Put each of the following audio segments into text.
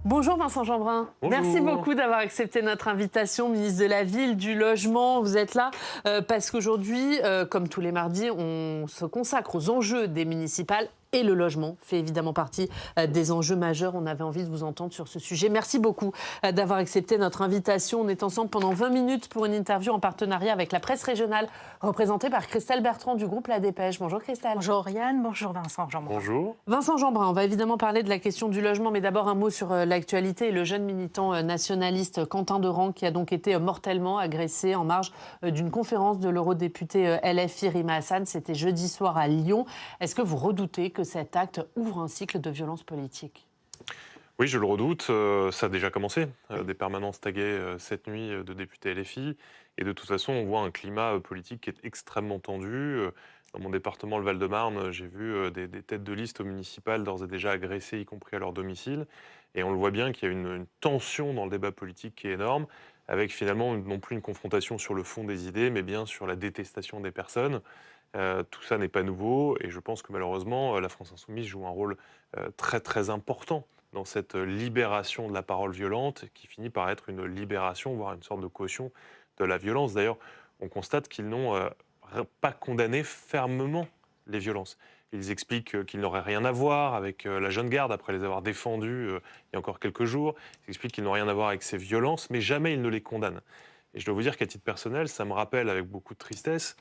Bonjour Vincent Jeanbrun. Bonjour. Merci beaucoup d'avoir accepté notre invitation, ministre de la Ville, du Logement. Vous êtes là parce qu'aujourd'hui, comme tous les mardis, on se consacre aux enjeux des municipales. Et le logement fait évidemment partie des enjeux majeurs. On avait envie de vous entendre sur ce sujet. Merci beaucoup d'avoir accepté notre invitation. On est ensemble pendant 20 minutes pour une interview en partenariat avec la presse régionale, représentée par Christelle Bertrand du groupe La Dépêche. Bonjour Christelle. Bonjour Oriane, bonjour Vincent Jeanbrun. Bonjour. Vincent Jeanbrun, on va évidemment parler de la question du logement, mais d'abord un mot sur l'actualité. Le jeune militant nationaliste Quentin Deran, qui a donc été mortellement agressé en marge d'une conférence de l'eurodéputé LFI Rima Hassan. C'était jeudi soir à Lyon. Est-ce que vous redoutez que cet acte ouvre un cycle de violence politique ? Oui, je le redoute. Ça a déjà commencé. Des permanences taguées cette nuit de députés LFI. Et de toute façon, on voit un climat politique qui est extrêmement tendu. Dans mon département, le Val-de-Marne, j'ai vu des têtes de liste municipales d'ores et déjà agressées, y compris à leur domicile. Et on le voit bien qu'il y a une tension dans le débat politique qui est énorme, avec finalement non plus une confrontation sur le fond des idées, mais bien sur la détestation des personnes. Tout ça n'est pas nouveau et je pense que malheureusement, la France Insoumise joue un rôle très très important dans cette libération de la parole violente qui finit par être une libération, voire une sorte de caution de la violence. D'ailleurs, on constate qu'ils n'ont pas condamné fermement les violences. Ils expliquent qu'ils n'auraient rien à voir avec la jeune garde, après les avoir défendus il y a encore quelques jours. Ils expliquent qu'ils n'ont rien à voir avec ces violences, mais jamais ils ne les condamnent. Et je dois vous dire qu'à titre personnel, ça me rappelle avec beaucoup de tristesse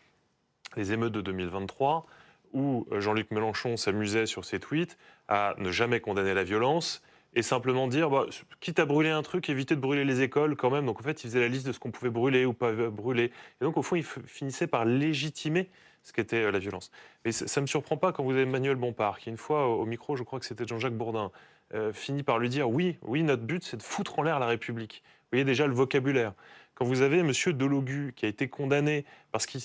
les émeutes de 2023, où Jean-Luc Mélenchon s'amusait sur ses tweets à ne jamais condamner la violence et simplement dire, quitte à brûler un truc, éviter de brûler les écoles quand même. Donc en fait, il faisait la liste de ce qu'on pouvait brûler ou pas brûler. Et donc au fond, il finissait par légitimer ce qu'était la violence. Mais ça ne me surprend pas quand vous avez Emmanuel Bompard, qui une fois au micro, je crois que c'était Jean-Jacques Bourdin, finit par lui dire, oui, notre but, c'est de foutre en l'air la République. Vous voyez déjà le vocabulaire. Quand vous avez M. Delogu, qui a été condamné parce qu'il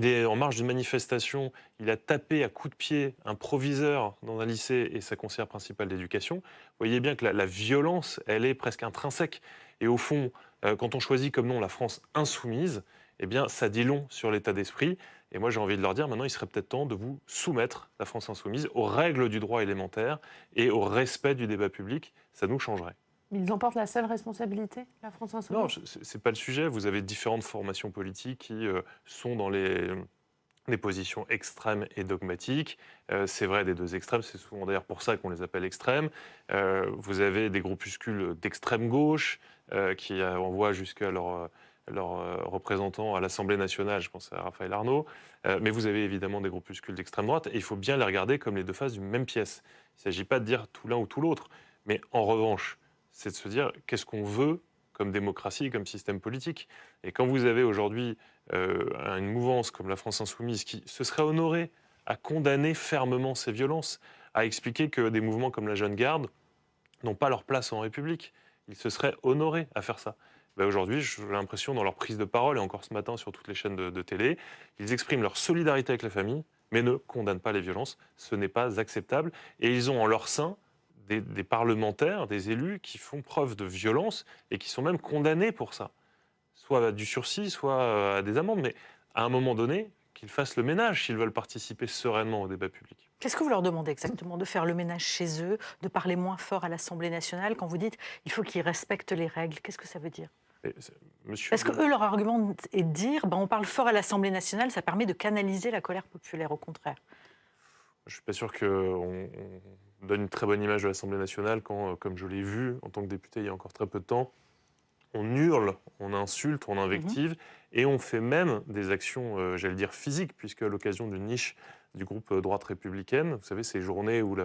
est en marge d'une manifestation, il a tapé à coups de pied un proviseur dans un lycée et sa conseillère principale d'éducation. Vous voyez bien que la violence, elle est presque intrinsèque. Et au fond, quand on choisit comme nom la France insoumise, eh bien, ça dit long sur l'état d'esprit. Et moi, j'ai envie de leur dire, maintenant, il serait peut-être temps de vous soumettre, la France insoumise, aux règles du droit élémentaire et au respect du débat public. Ça nous changerait. Ils en portent la seule responsabilité, la France insoumise ? Non, ce n'est pas le sujet. Vous avez différentes formations politiques qui sont dans les positions extrêmes et dogmatiques. C'est vrai des deux extrêmes, c'est souvent d'ailleurs pour ça qu'on les appelle extrêmes. Vous avez des groupuscules d'extrême gauche qui envoient jusqu'à leurs représentants à l'Assemblée nationale, je pense à Raphaël Arnaud. Mais vous avez évidemment des groupuscules d'extrême droite et il faut bien les regarder comme les deux faces d'une même pièce. Il ne s'agit pas de dire tout l'un ou tout l'autre. Mais en revanche, c'est de se dire qu'est-ce qu'on veut comme démocratie, comme système politique. Et quand vous avez aujourd'hui une mouvance comme la France Insoumise qui se serait honorée à condamner fermement ces violences, à expliquer que des mouvements comme la Jeune Garde n'ont pas leur place en République, ils se seraient honorés à faire ça. Ben aujourd'hui, j'ai l'impression dans leur prise de parole, et encore ce matin sur toutes les chaînes de télé, ils expriment leur solidarité avec la famille, mais ne condamnent pas les violences. Ce n'est pas acceptable. Et ils ont en leur sein des parlementaires, des élus qui font preuve de violence et qui sont même condamnés pour ça. Soit à du sursis, soit à des amendes. Mais à un moment donné, qu'ils fassent le ménage s'ils veulent participer sereinement au débat public. Qu'est-ce que vous leur demandez exactement ? De faire le ménage chez eux, de parler moins fort à l'Assemblée nationale quand vous dites il faut qu'ils respectent les règles ? Qu'est-ce que ça veut dire ? Parce que eux, leur argument est de dire on parle fort à l'Assemblée nationale, ça permet de canaliser la colère populaire, au contraire. Je ne suis pas sûr qu'on donne une très bonne image de l'Assemblée nationale quand, comme je l'ai vu en tant que député il y a encore très peu de temps, on hurle, on insulte, on invective et on fait même des actions, j'allais dire physiques, puisque à l'occasion d'une niche du groupe Droite républicaine, vous savez, ces journées où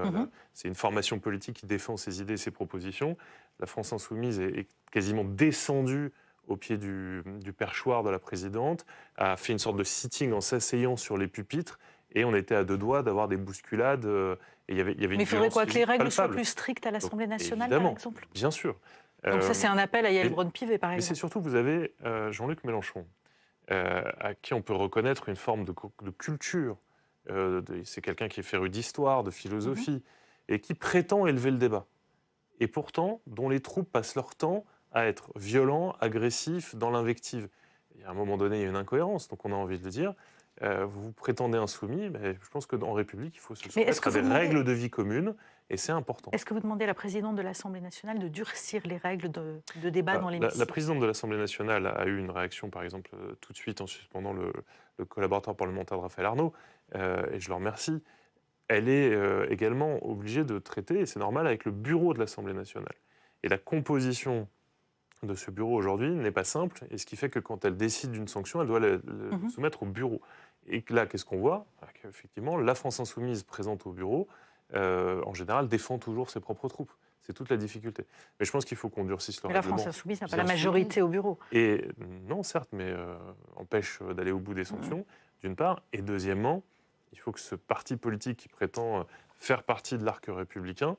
c'est une formation politique qui défend ses idées et ses propositions, la France insoumise est quasiment descendue au pied du perchoir de la présidente, a fait une sorte de sitting en s'asseyant sur les pupitres, et on était à deux doigts d'avoir des bousculades. Et il y avait Mais il faudrait quoi, que les règles soient palpable. plus strictes à l'Assemblée nationale, Évidemment, par exemple ? bien sûr. Donc ça, c'est un appel à Yael mais Braun-Pivet, par c'est exemple. surtout, vous avez Jean-Luc Mélenchon, à qui on peut reconnaître une forme de culture. C'est quelqu'un qui est féru d'histoire, de philosophie, et qui prétend élever le débat. Et pourtant, dont les troupes passent leur temps à être violents, agressifs, dans l'invective. Et à un moment donné, il y a une incohérence, donc on a envie de le dire. vous prétendez insoumis, mais je pense qu'en République, il faut se soumettre à des règles de vie communes, et c'est important. Est-ce que vous demandez à la présidente de l'Assemblée nationale de durcir les règles de débat dans l'hémicycle ? La présidente de l'Assemblée nationale a eu une réaction, par exemple, tout de suite en suspendant le collaborateur parlementaire de Raphaël Arnaud, et je le remercie. Elle est également obligée de traiter, et c'est normal, avec le bureau de l'Assemblée nationale. Et la composition de ce bureau aujourd'hui n'est pas simple, et ce qui fait que quand elle décide d'une sanction, elle doit le soumettre au bureau. Et là, qu'est-ce qu'on voit ? Qu'effectivement, la France insoumise présente au bureau, en général, défend toujours ses propres troupes. C'est toute la difficulté. Mais je pense qu'il faut qu'on durcisse le règlement. La France insoumise n'a pas la majorité au bureau. Et non, certes, mais empêche d'aller au bout des sanctions, d'une part. Et deuxièmement, il faut que ce parti politique qui prétend faire partie de l'arc républicain,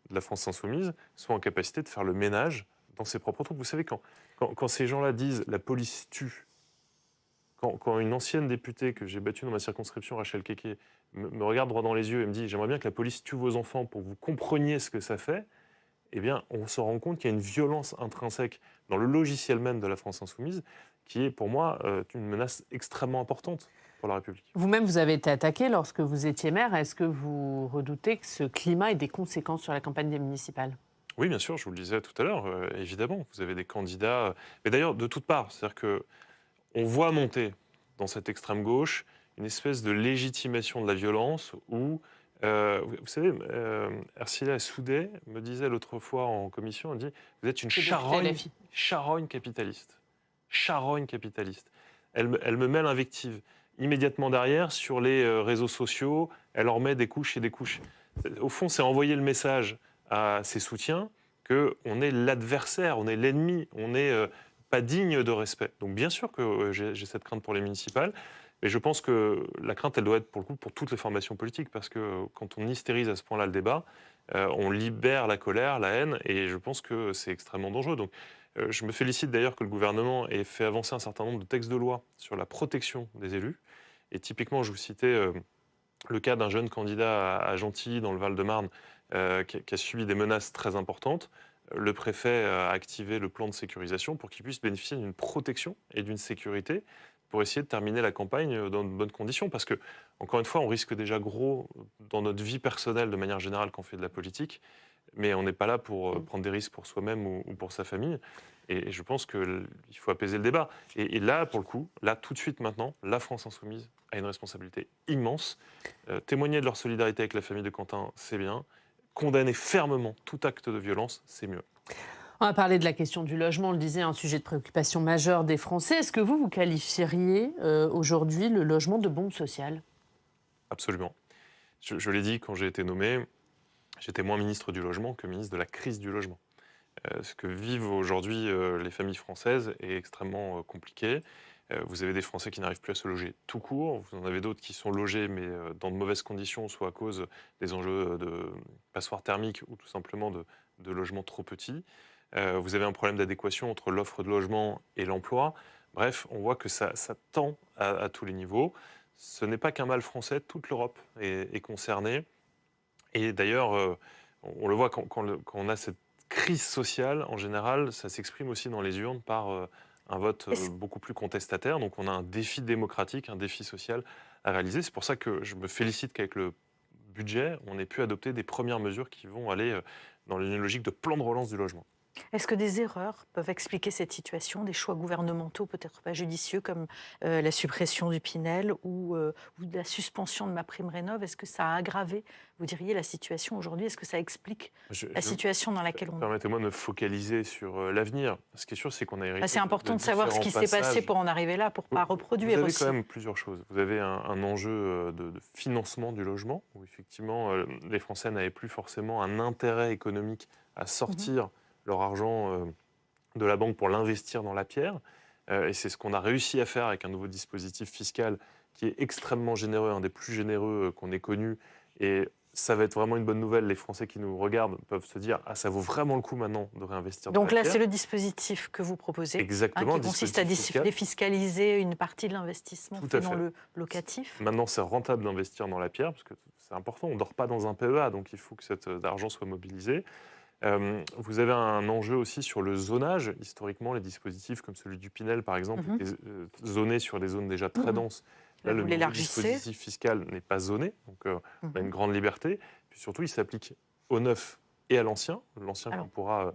de la France insoumise, soit en capacité de faire le ménage dans ses propres troupes. Vous savez, quand ces gens-là disent « la police tue », quand une ancienne députée que j'ai battue dans ma circonscription, Rachel Keke, me regarde droit dans les yeux et me dit « j'aimerais bien que la police tue vos enfants pour que vous compreniez ce que ça fait », eh bien, on se rend compte qu'il y a une violence intrinsèque dans le logiciel même de la France insoumise qui est, pour moi, une menace extrêmement importante pour la République. Vous-même, vous avez été attaqué lorsque vous étiez maire. Est-ce que vous redoutez que ce climat ait des conséquences sur la campagne des municipales ? Oui, bien sûr, je vous le disais tout à l'heure, évidemment. Vous avez des candidats, mais d'ailleurs de toutes parts. C'est-à-dire qu'on voit monter dans cette extrême gauche une espèce de légitimation de la violence où, vous savez, Ercilla Soudey me disait l'autre fois en commission, elle dit « vous êtes une charogne capitaliste ». Charogne capitaliste. Elle me met l'invective. Immédiatement derrière, sur les réseaux sociaux, elle en remet des couches et des couches. Au fond, c'est envoyer le message à ses soutiens qu'on est l'adversaire, on est l'ennemi, on n'est pas digne de respect. Donc bien sûr que j'ai cette crainte pour les municipales, mais je pense que la crainte, elle doit être pour le coup pour toutes les formations politiques, parce que quand on hystérise à ce point-là le débat, on libère la colère, la haine, et je pense que c'est extrêmement dangereux. Donc je me félicite d'ailleurs que le gouvernement ait fait avancer un certain nombre de textes de loi sur la protection des élus. Et typiquement, je vous citais le cas d'un jeune candidat à Gentilly, dans le Val-de-Marne, qui a subi des menaces très importantes. Le préfet a activé le plan de sécurisation pour qu'il puisse bénéficier d'une protection et d'une sécurité pour essayer de terminer la campagne dans de bonnes conditions. Parce que, encore une fois, on risque déjà gros dans notre vie personnelle de manière générale quand on fait de la politique, mais on n'est pas là pour prendre des risques pour soi-même ou pour sa famille. Et je pense qu'il faut apaiser le débat. Et là, pour le coup, là, tout de suite maintenant, la France insoumise a une responsabilité immense. Témoigner de leur solidarité avec la famille de Quentin, c'est bien. Condamner fermement tout acte de violence, c'est mieux. On va parler de la question du logement, on le disait, un sujet de préoccupation majeure des Français. Est-ce que vous qualifieriez aujourd'hui le logement de bombe sociale ? Absolument. Je l'ai dit quand j'ai été nommé, j'étais moins ministre du logement que ministre de la crise du logement. Ce que vivent aujourd'hui les familles françaises est extrêmement compliqué. Vous avez des Français qui n'arrivent plus à se loger tout court. Vous en avez d'autres qui sont logés, mais dans de mauvaises conditions, soit à cause des enjeux de passoires thermiques ou tout simplement de logements trop petits. Vous avez un problème d'adéquation entre l'offre de logement et l'emploi. Bref, on voit que ça tend à tous les niveaux. Ce n'est pas qu'un mal français, toute l'Europe est concernée. Et d'ailleurs, on le voit quand on a cette crise sociale, en général, ça s'exprime aussi dans les urnes par un vote beaucoup plus contestataire. Donc on a un défi démocratique, un défi social à réaliser. C'est pour ça que je me félicite qu'avec le budget, on ait pu adopter des premières mesures qui vont aller dans une logique de plan de relance du logement. Est-ce que des erreurs peuvent expliquer cette situation, des choix gouvernementaux peut-être pas judicieux comme la suppression du Pinel ou la suspension de MaPrimeRénov'? Est-ce que ça a aggravé, vous diriez, la situation aujourd'hui? Est-ce que ça explique la situation dans laquelle on est? Permettez-moi de me focaliser sur l'avenir. Ce qui est sûr, c'est qu'on a hérité. C'est important de savoir ce qui s'est passé pour en arriver là, pour ne pas reproduire aussi. Vous avez quand même plusieurs choses. Vous avez un enjeu de financement du logement, où effectivement les Français n'avaient plus forcément un intérêt économique à sortir leur argent de la banque pour l'investir dans la pierre. Et c'est ce qu'on a réussi à faire avec un nouveau dispositif fiscal qui est extrêmement généreux, un des plus généreux qu'on ait connu. Et ça va être vraiment une bonne nouvelle. Les Français qui nous regardent peuvent se dire « Ah, ça vaut vraiment le coup maintenant de réinvestir dans la pierre ». Donc là, c'est le dispositif que vous proposez, exactement, qui consiste à défiscaliser une partie de l'investissement dans le locatif. Maintenant, c'est rentable d'investir dans la pierre, parce que c'est important. On ne dort pas dans un PEA, donc il faut que cet argent soit mobilisé. Vous avez un enjeu aussi sur le zonage. Historiquement, les dispositifs comme celui du Pinel, par exemple, étaient zonés sur des zones déjà très denses, Là, le nouveau dispositif fiscal n'est pas zoné, donc on a une grande liberté. Puis surtout, il s'applique au neuf et à l'ancien. L'ancien qu'on pourra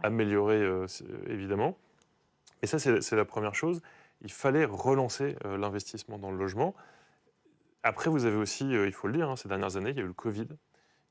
améliorer, évidemment. Et ça, c'est la première chose. Il fallait relancer l'investissement dans le logement. Après, vous avez aussi, il faut le dire, ces dernières années, il y a eu le Covid.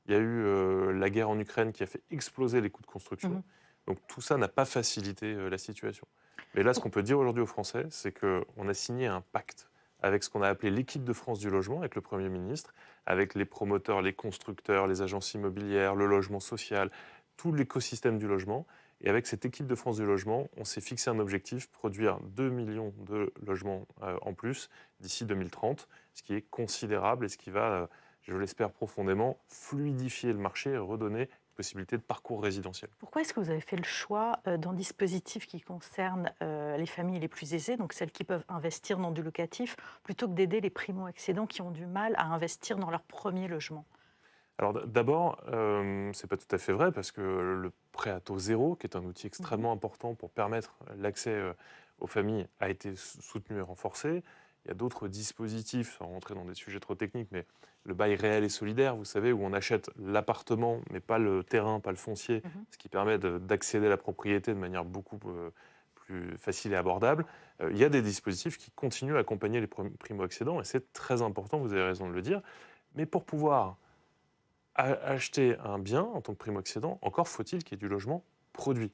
Il y a eu la guerre en Ukraine qui a fait exploser les coûts de construction. Donc tout ça n'a pas facilité la situation. Mais là, ce qu'on peut dire aujourd'hui aux Français, c'est qu'on a signé un pacte avec ce qu'on a appelé l'équipe de France du logement, avec le Premier ministre, avec les promoteurs, les constructeurs, les agences immobilières, le logement social, tout l'écosystème du logement. Et avec cette équipe de France du logement, on s'est fixé un objectif, produire 2 millions de logements en plus d'ici 2030, ce qui est considérable et ce qui va, je l'espère profondément, fluidifier le marché et redonner possibilité de parcours résidentiel. Pourquoi est-ce que vous avez fait le choix d'un dispositif qui concerne les familles les plus aisées, donc celles qui peuvent investir dans du locatif, plutôt que d'aider les primo-accédants qui ont du mal à investir dans leur premier logement ? Alors d'abord, ce n'est pas tout à fait vrai, parce que le prêt à taux zéro, qui est un outil extrêmement important pour permettre l'accès aux familles, a été soutenu et renforcé. Il y a d'autres dispositifs, sans rentrer dans des sujets trop techniques, mais le bail réel et solidaire, vous savez, où on achète l'appartement, mais pas le terrain, pas le foncier, ce qui permet d'accéder à la propriété de manière beaucoup plus facile et abordable. Il y a des dispositifs qui continuent à accompagner les primo-accédants, et c'est très important, vous avez raison de le dire. Mais pour pouvoir acheter un bien en tant que primo-accédant, encore faut-il qu'il y ait du logement produit.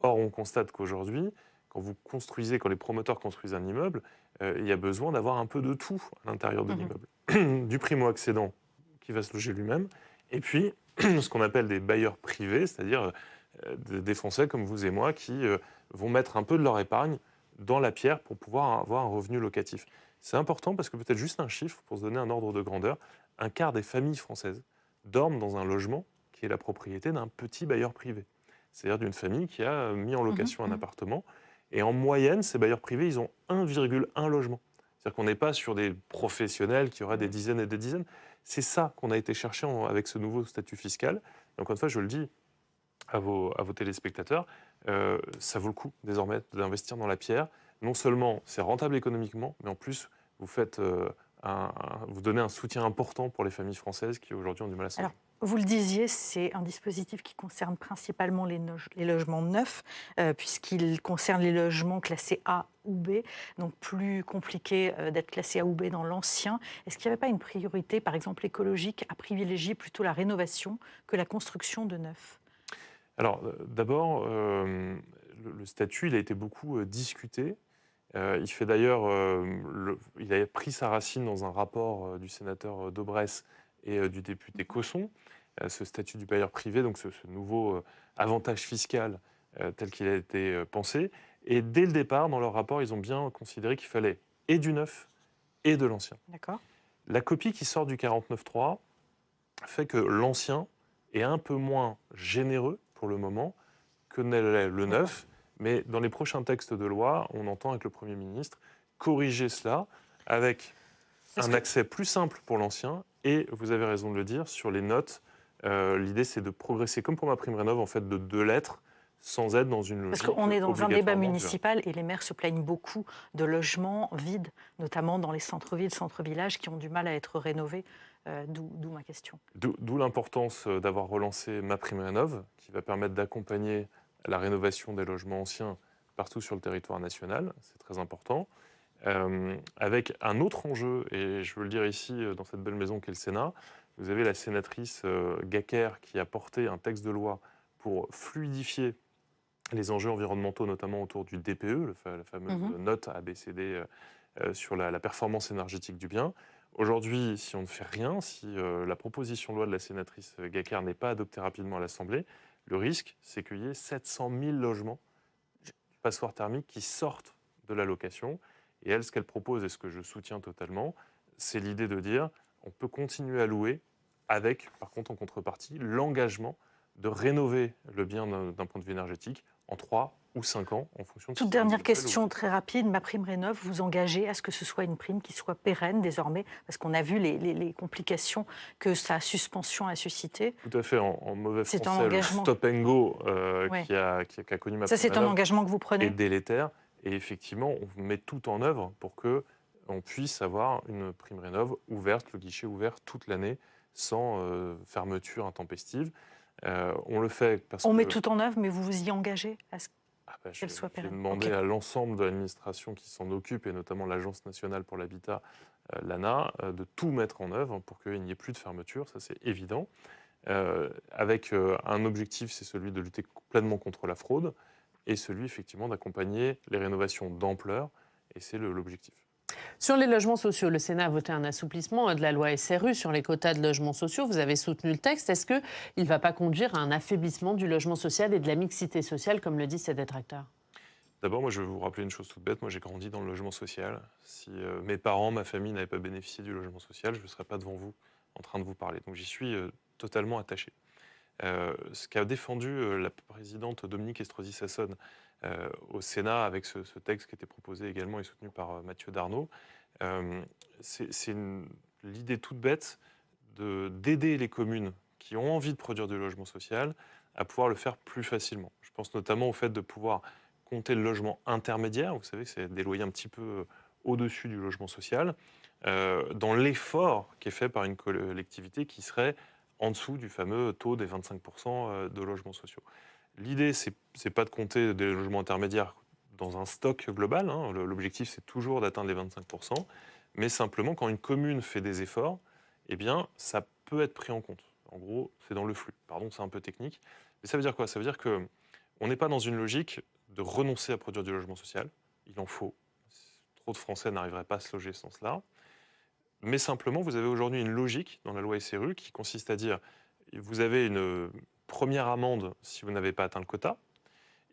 Or, on constate qu'aujourd'hui, quand les promoteurs construisent un immeuble, il y a besoin d'avoir un peu de tout à l'intérieur de l'immeuble. Du primo-accédant qui va se loger lui-même, et puis ce qu'on appelle des bailleurs privés, c'est-à-dire des Français comme vous et moi qui vont mettre un peu de leur épargne dans la pierre pour pouvoir avoir un revenu locatif. C'est important parce que peut-être juste un chiffre, pour se donner un ordre de grandeur, un quart des familles françaises dorment dans un logement qui est la propriété d'un petit bailleur privé. C'est-à-dire d'une famille qui a mis en location un appartement. Et en moyenne, ces bailleurs privés, ils ont 1,1 logement. C'est-à-dire qu'on n'est pas sur des professionnels qui auraient des dizaines et des dizaines. C'est ça qu'on a été chercher avec ce nouveau statut fiscal. Et encore une fois, je le dis à vos téléspectateurs, ça vaut le coup désormais d'investir dans la pierre. Non seulement c'est rentable économiquement, mais en plus, vous donnez un soutien important pour les familles françaises qui aujourd'hui ont du mal à s'en sortir. Vous le disiez, c'est un dispositif qui concerne principalement les logements neufs, puisqu'il concerne les logements classés A ou B, donc plus compliqué d'être classé A ou B dans l'ancien. Est-ce qu'il n'y avait pas une priorité, par exemple écologique, à privilégier plutôt la rénovation que la construction de neuf ? Alors d'abord, le statut, il a été beaucoup discuté. Il fait d'ailleurs, il a pris sa racine dans un rapport du sénateur Daubresse et du député Cosson, ce statut du bailleur privé, donc ce nouveau avantage fiscal tel qu'il a été pensé. Et dès le départ, dans leur rapport, ils ont bien considéré qu'il fallait et du neuf et de l'ancien. D'accord. La copie qui sort du 49.3 fait que l'ancien est un peu moins généreux pour le moment que n'est le neuf. Mais dans les prochains textes de loi, on entend avec le Premier ministre corriger cela avec un accès plus simple pour l'ancien. Et vous avez raison de le dire, sur les notes, l'idée c'est de progresser, comme pour ma prime rénov', en fait, de 2 lettres, sans être dans une logique. Parce qu'on est dans un débat municipal et les maires se plaignent beaucoup de logements vides, notamment dans les centres-villes, centres-villages, qui ont du mal à être rénovés. D'où ma question. D'où l'importance d'avoir relancé ma prime rénov', qui va permettre d'accompagner la rénovation des logements anciens partout sur le territoire national, c'est très important, avec un autre enjeu, et je veux le dire ici dans cette belle maison qu'est le Sénat. Vous avez la sénatrice Gacquerre qui a porté un texte de loi pour fluidifier les enjeux environnementaux, notamment autour du DPE, la fameuse note ABCD sur la performance énergétique du bien. Aujourd'hui, si on ne fait rien, si la proposition de loi de la sénatrice Gacquerre n'est pas adoptée rapidement à l'Assemblée, le risque, c'est qu'il y ait 700 000 logements passoires thermiques qui sortent de la location. Et elle, ce qu'elle propose, et ce que je soutiens totalement, c'est l'idée de dire on peut continuer à louer avec, par contre, en contrepartie, l'engagement de rénover le bien d'un point de vue énergétique en 3 ou 5 ans, en fonction de... Toute dernière question très rapide, ma prime rénov', vous engagez à ce que ce soit une prime qui soit pérenne désormais, parce qu'on a vu les complications que sa suspension a suscité. Tout à fait, en mauvais français, le stop and go qui a connu ma prime rénov'. Ça, c'est un engagement que vous prenez. Est délétère, et effectivement, on met tout en œuvre pour que on puisse avoir une prime rénov ouverte, le guichet ouvert toute l'année, sans fermeture intempestive. On le fait parce on met tout en œuvre, mais vous vous y engagez à ce qu'elle soit pérenne. J'ai demandé à l'ensemble de l'administration qui s'en occupe, et notamment l'Agence nationale pour l'habitat, l'ANA, de tout mettre en œuvre pour qu'il n'y ait plus de fermeture, ça c'est évident. Avec un objectif, c'est celui de lutter pleinement contre la fraude, et celui effectivement d'accompagner les rénovations d'ampleur, et c'est l'objectif. Sur les logements sociaux, le Sénat a voté un assouplissement de la loi SRU sur les quotas de logements sociaux. Vous avez soutenu le texte. Est-ce qu'il ne va pas conduire à un affaiblissement du logement social et de la mixité sociale, comme le disent ses détracteurs? D'abord, moi, je vais vous rappeler une chose toute bête. Moi, j'ai grandi dans le logement social. Si mes parents, ma famille n'avaient pas bénéficié du logement social, je ne serais pas devant vous en train de vous parler. Donc, j'y suis totalement attaché. Ce qu'a défendu la présidente Dominique Estrosi Sassone au Sénat avec ce texte qui était proposé également et soutenu par Mathieu Darnaud, c'est l'idée toute bête d'aider les communes qui ont envie de produire du logement social à pouvoir le faire plus facilement. Je pense notamment au fait de pouvoir compter le logement intermédiaire, vous savez, c'est des loyers un petit peu au-dessus du logement social, dans l'effort qui est fait par une collectivité qui serait en dessous du fameux taux des 25% de logements sociaux. L'idée, c'est pas de compter des logements intermédiaires dans un stock global, hein. L'objectif, c'est toujours d'atteindre les 25%, mais simplement, quand une commune fait des efforts, eh bien, ça peut être pris en compte. En gros, c'est dans le flux. Pardon, c'est un peu technique. Mais ça veut dire quoi? Ça veut dire qu'on n'est pas dans une logique de renoncer à produire du logement social. Il en faut. Trop de Français n'arriveraient pas à se loger sans cela. Mais simplement, vous avez aujourd'hui une logique dans la loi SRU qui consiste à dire vous avez une première amende si vous n'avez pas atteint le quota,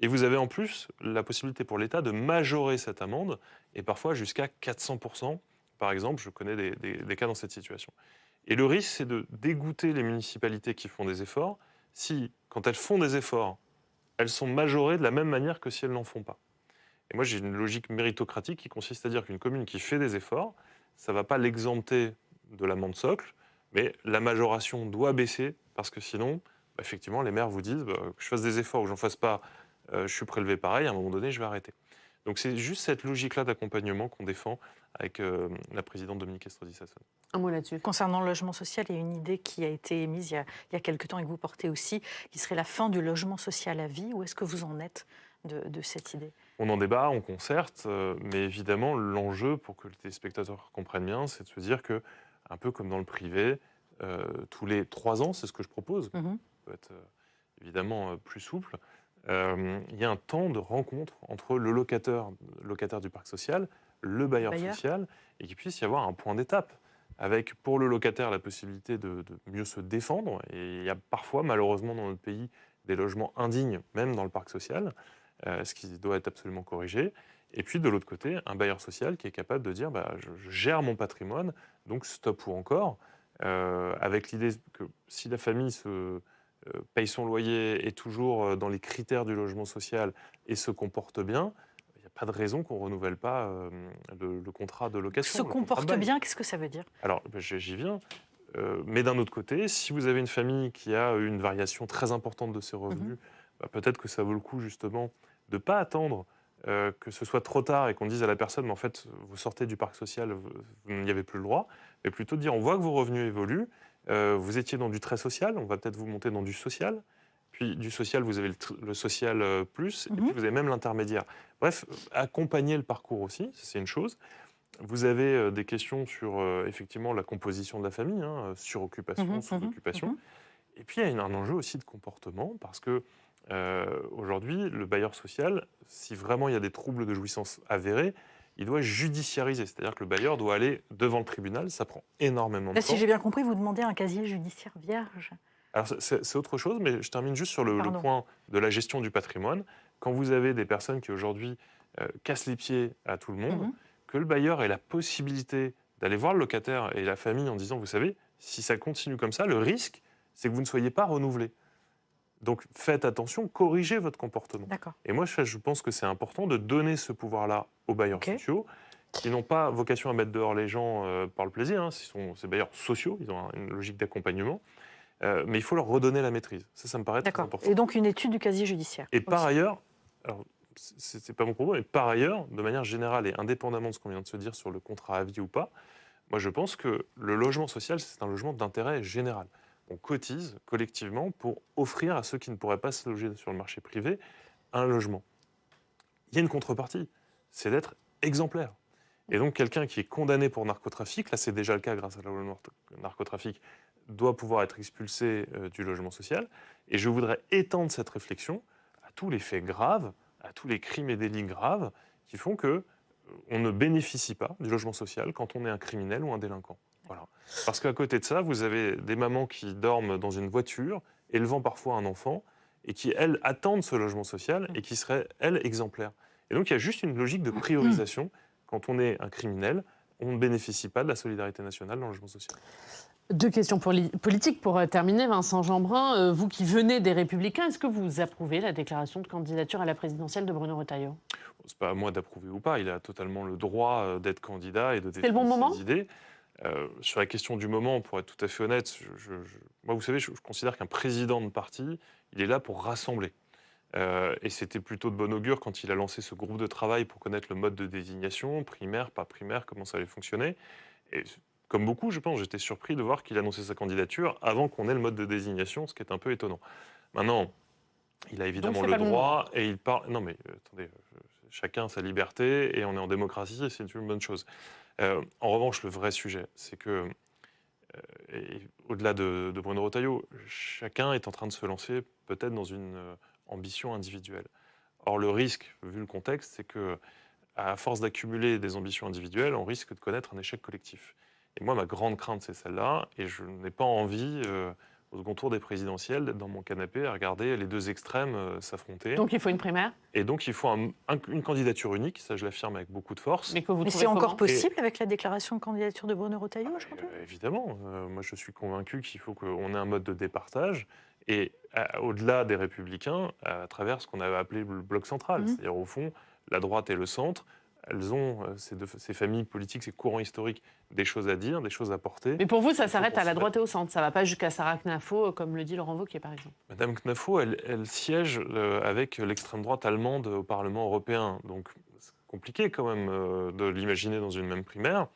et vous avez en plus la possibilité pour l'État de majorer cette amende, et parfois jusqu'à 400%. Par exemple, je connais des cas dans cette situation. Et le risque, c'est de dégoûter les municipalités qui font des efforts si, quand elles font des efforts, elles sont majorées de la même manière que si elles n'en font pas. Et moi, j'ai une logique méritocratique qui consiste à dire qu'une commune qui fait des efforts, ça ne va pas l'exempter de l'amende socle, mais la majoration doit baisser, parce que sinon, effectivement, les maires vous disent que je fasse des efforts ou que j'en fasse pas, je suis prélevé pareil, à un moment donné, je vais arrêter. Donc c'est juste cette logique-là d'accompagnement qu'on défend avec la présidente Dominique Estrosi Sassone. Un mot là-dessus. Concernant le logement social, il y a une idée qui a été émise il y a quelque temps et que vous portez aussi, qui serait la fin du logement social à vie. Où est-ce que vous en êtes de cette idée? On en débat, on concerte, mais évidemment, l'enjeu, pour que les téléspectateurs comprennent bien, c'est de se dire que, un peu comme dans le privé, tous les 3 ans, c'est ce que je propose, ça peut être évidemment plus souple, il y a un temps de rencontre entre le locataire du parc social, le bailleur social, et qu'il puisse y avoir un point d'étape, avec pour le locataire la possibilité de mieux se défendre. Et il y a parfois, malheureusement, dans notre pays, des logements indignes, même dans le parc social, ce qui doit être absolument corrigé. Et puis, de l'autre côté, un bailleur social qui est capable de dire je gère mon patrimoine, donc stop ou encore, avec l'idée que si la famille paye son loyer, est toujours dans les critères du logement social et se comporte bien, il n'y a pas de raison qu'on ne renouvelle pas le contrat de location. Se comporte bien, qu'est-ce que ça veut dire? Alors, j'y viens. Mais d'un autre côté, si vous avez une famille qui a une variation très importante de ses revenus, peut-être que ça vaut le coup justement de ne pas attendre que ce soit trop tard et qu'on dise à la personne mais en fait, vous sortez du parc social, vous n'y avez plus le droit, mais plutôt de dire on voit que vos revenus évoluent, vous étiez dans du très social, on va peut-être vous monter dans du social, puis du social, vous avez le social plus, et puis vous avez même l'intermédiaire. Bref, accompagner le parcours aussi, c'est une chose. Vous avez des questions sur effectivement la composition de la famille, suroccupation, sous-occupation. Et puis il y a un enjeu aussi de comportement, parce que aujourd'hui, le bailleur social, si vraiment il y a des troubles de jouissance avérés, il doit judiciariser, c'est-à-dire que le bailleur doit aller devant le tribunal, ça prend énormément de temps. Si j'ai bien compris, vous demandez un casier judiciaire vierge. Alors c'est autre chose, mais je termine juste sur le point de la gestion du patrimoine. Quand vous avez des personnes qui aujourd'hui cassent les pieds à tout le monde, que le bailleur ait la possibilité d'aller voir le locataire et la famille en disant, vous savez, si ça continue comme ça, le risque, c'est que vous ne soyez pas renouvelé. Donc faites attention, corrigez votre comportement. Et moi, je pense que c'est important de donner ce pouvoir-là aux bailleurs sociaux, qui n'ont pas vocation à mettre dehors les gens par le plaisir. Ces bailleurs sociaux, ils ont une logique d'accompagnement. Mais il faut leur redonner la maîtrise. Ça me paraît très important. Et donc une étude du casier judiciaire. Et par ailleurs, alors, c'est pas mon propos, mais par ailleurs, de manière générale et indépendamment de ce qu'on vient de se dire sur le contrat à vie ou pas, moi je pense que le logement social, c'est un logement d'intérêt général. On cotise collectivement pour offrir à ceux qui ne pourraient pas se loger sur le marché privé un logement. Il y a une contrepartie, c'est d'être exemplaire. Et donc quelqu'un qui est condamné pour narcotrafic, là c'est déjà le cas grâce à la loi narcotrafic, doit pouvoir être expulsé du logement social. Et je voudrais étendre cette réflexion à tous les faits graves, à tous les crimes et délits graves qui font que on ne bénéficie pas du logement social quand on est un criminel ou un délinquant. Voilà. Parce qu'à côté de ça, vous avez des mamans qui dorment dans une voiture, élevant parfois un enfant, et qui, elles, attendent ce logement social et qui seraient, elles, exemplaires. Et donc il y a juste une logique de priorisation. Quand on est un criminel, on ne bénéficie pas de la solidarité nationale dans le logement social. Deux questions politiques pour terminer. Vincent Jeanbrun, vous qui venez des Républicains, est-ce que vous approuvez la déclaration de candidature à la présidentielle de Bruno Retailleau ? C'est pas à moi d'approuver ou pas. Il a totalement le droit d'être candidat et de défendre le bon moment ses idées. Sur la question du moment, pour être tout à fait honnête, moi, vous savez, je considère qu'un président de parti, il est là pour rassembler. Et c'était plutôt de bon augure quand il a lancé ce groupe de travail pour connaître le mode de désignation, primaire, pas primaire, comment ça allait fonctionner. Et comme beaucoup, je pense, j'étais surpris de voir qu'il annonçait sa candidature avant qu'on ait le mode de désignation, ce qui est un peu étonnant. Maintenant, il a évidemment le droit et il parle... Non mais attendez, chacun a sa liberté et on est en démocratie et c'est une bonne chose. En revanche, le vrai sujet, c'est que, au-delà de Bruno Retailleau, chacun est en train de se lancer peut-être dans une ambition individuelle. Or, le risque, vu le contexte, c'est que, à force d'accumuler des ambitions individuelles, on risque de connaître un échec collectif. Et moi, ma grande crainte, c'est celle-là, et je n'ai pas envie, au second tour des présidentielles, d'être dans mon canapé à regarder les deux extrêmes s'affronter. Donc il faut une primaire ? Et donc il faut une candidature unique, ça je l'affirme avec beaucoup de force. Mais c'est encore possible avec la déclaration de candidature de Bruno Retailleau aujourd'hui ? Évidemment, moi je suis convaincu qu'il faut qu'on ait un mode de départage, et au-delà des Républicains, à travers ce qu'on avait appelé le bloc central, c'est-à-dire au fond, la droite et le centre, elles ont, ces familles politiques, ces courants historiques, des choses à dire, des choses à porter. Mais pour vous, ça s'arrête à la droite et au centre. Ça ne va pas jusqu'à Sarah Knafo, comme le dit Laurent Wauquiez, par exemple. Madame Knafo, elle siège avec l'extrême droite allemande au Parlement européen. Donc, c'est compliqué quand même de l'imaginer dans une même primaire.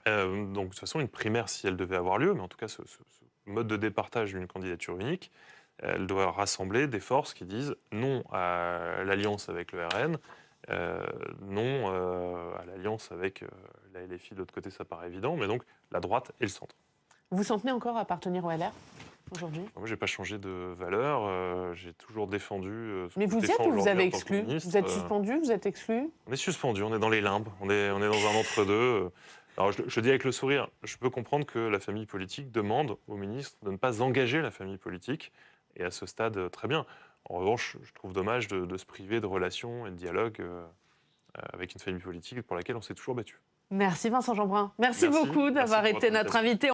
Donc, de toute façon, une primaire, si elle devait avoir lieu, mais en tout cas, ce mode de départage d'une candidature unique, elle doit rassembler des forces qui disent non à l'alliance avec le RN, non à l'alliance avec la LFI de l'autre côté, ça paraît évident, mais donc la droite et le centre. Vous vous sentez encore appartenir au LR aujourd'hui ? Moi, je n'ai pas changé de valeur, j'ai toujours défendu... mais vous y êtes ou vous avez exclu ? Vous êtes suspendu, vous êtes exclu ? On est suspendu, on est dans les limbes, on est dans un entre-deux. Alors je dis avec le sourire, je peux comprendre que la famille politique demande au ministre de ne pas engager la famille politique, et à ce stade, très bien. En revanche, je trouve dommage de se priver de relations et de dialogue avec une famille politique pour laquelle on s'est toujours battu. Merci Vincent Jeanbrun. Merci beaucoup d'avoir été notre invité.